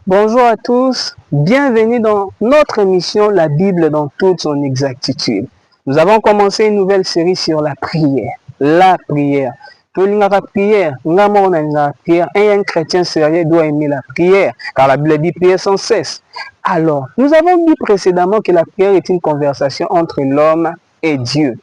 Bonjour à tous, bienvenue dans notre émission La Bible dans toute son exactitude. Nous avons commencé une nouvelle série sur la prière. La prière. La prière, un chrétien sérieux doit aimer la prière, car la Bible dit prier sans cesse. Alors, nous avons dit précédemment que la prière est une conversation entre l'homme et Dieu.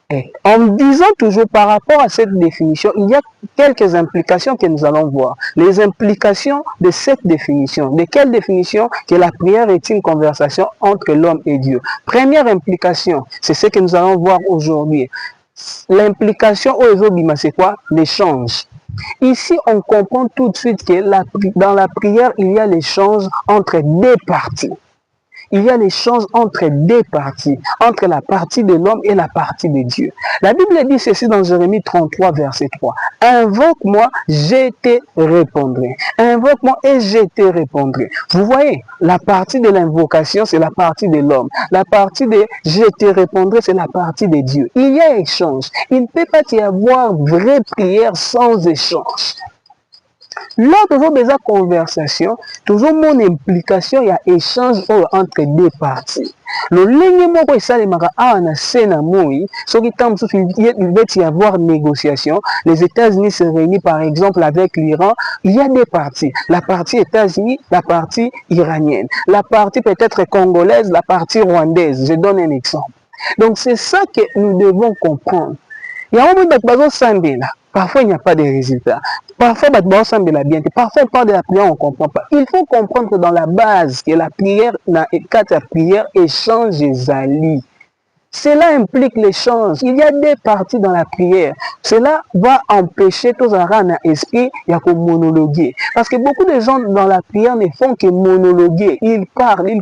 Et en disant toujours par rapport à cette définition, il y a quelques implications que nous allons voir. Les implications de cette définition. De quelle définition? Que la prière est une conversation entre l'homme et Dieu. Première implication, c'est ce que nous allons voir aujourd'hui. L'implication au Ezobima, c'est quoi? L'échange. Ici, on comprend tout de suite que dans la prière, il y a l'échange entre deux parties. Il y a l'échange entre deux parties, entre la partie de l'homme et la partie de Dieu. La Bible dit ceci dans Jérémie 33, verset 3. Invoque-moi, je te répondrai. Invoque-moi et je te répondrai. Vous voyez, la partie de l'invocation, c'est la partie de l'homme. La partie de je te répondrai, c'est la partie de Dieu. Il y a échange. Il ne peut pas y avoir vraie prière sans échange. Lors de vos conversations, toujours mon implication, il y a échange entre deux parties. Le ligne moko esalemaka awa na sena moi, soki tant il va y avoir négociation. Les États-Unis se réunissent par exemple avec l'Iran. Il y a deux parties. La partie États-Unis, la partie iranienne. La partie peut-être congolaise, la partie rwandaise. Je donne un exemple. Donc c'est ça que nous devons comprendre. Il y a un moment de parfois il n'y a pas de résultats. Parfois, parfois, on parle de la prière, on ne comprend pas. Il faut comprendre que dans la base, que la prière, quand la prière échange les alliés. Cela implique l'échange. Il y a des parties dans la prière. Cela va empêcher tous les esprits de monologuer. Parce que beaucoup de gens dans la prière ne font que monologuer. Ils parlent.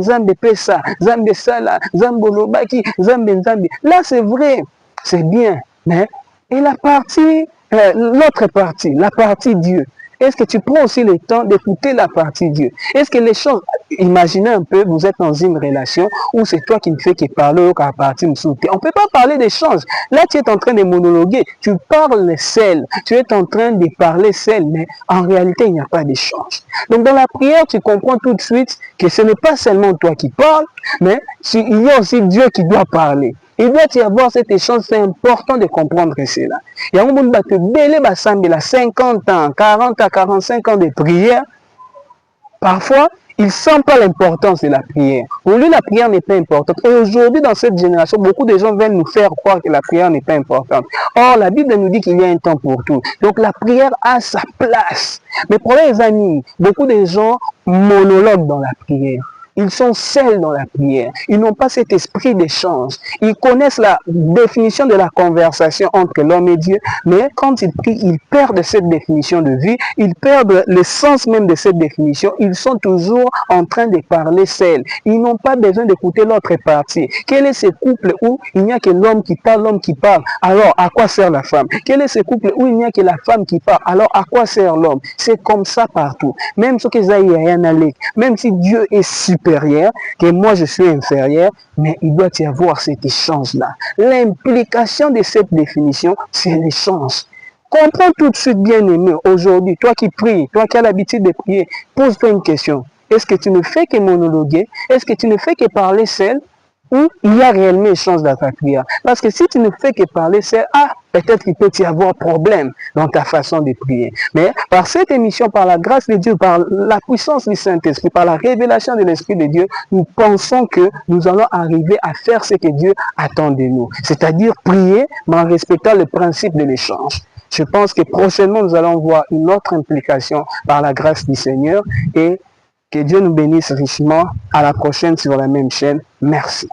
Zambe pesa, zambe sala, zambe lobaki, zambe. Là, c'est vrai, c'est bien. Mais, et la partie, l'autre partie, la partie Dieu. Est-ce que tu prends aussi le temps d'écouter la partie Dieu? Est-ce que les choses, imaginez un peu, vous êtes dans une relation où c'est toi qui ne fais que parler à la partie Moussouté. On ne peut pas parler d'échange. Là, tu es en train de monologuer. Tu parles seul. Tu es en train de parler seul, mais en réalité, il n'y a pas d'échange. Donc, dans la prière, tu comprends tout de suite que ce n'est pas seulement toi qui parles, mais il y a aussi Dieu qui doit parler. Il doit y avoir cet échange, c'est important de comprendre cela. Il y a un monde qui a 50 ans, 40 à 45 ans de prière. Parfois, ils ne sentent pas l'importance de la prière. Pour lui, la prière n'est pas importante. Et aujourd'hui, dans cette génération, beaucoup de gens veulent nous faire croire que la prière n'est pas importante. Or, la Bible nous dit qu'il y a un temps pour tout. Donc, la prière a sa place. Mais pour les amis, beaucoup de gens monologuent dans la prière. Ils sont seuls dans la prière. Ils n'ont pas cet esprit d'échange. Ils connaissent la définition de la conversation entre l'homme et Dieu, mais quand ils prient, ils perdent cette définition de vie, ils perdent le sens même de cette définition. Ils sont toujours en train de parler seuls. Ils n'ont pas besoin d'écouter l'autre partie. Quel est ce couple où il n'y a que l'homme qui parle, l'homme qui parle? Alors, à quoi sert la femme? Quel est ce couple où il n'y a que la femme qui parle? Alors, à quoi sert l'homme? C'est comme ça partout. Même ce que même si Dieu est supérieur, que moi je suis inférieur, mais il doit y avoir cet échange-là. L'implication de cette définition, c'est l'échange. Comprends tout de suite, bien aimé, aujourd'hui, toi qui pries, toi qui as l'habitude de prier, pose-toi une question. Est-ce que tu ne fais que monologuer? Est-ce que tu ne fais que parler seul? Ou il y a réellement échange dans ta prière? Parce que si tu ne fais que parler seul, peut-être qu'il peut y avoir problème dans ta façon de prier. Mais par cette émission, par la grâce de Dieu, par la puissance du Saint-Esprit, par la révélation de l'Esprit de Dieu, nous pensons que nous allons arriver à faire ce que Dieu attend de nous. C'est-à-dire prier, mais en respectant le principe de l'échange. Je pense que prochainement, nous allons voir une autre implication par la grâce du Seigneur et que Dieu nous bénisse richement. À la prochaine sur la même chaîne. Merci.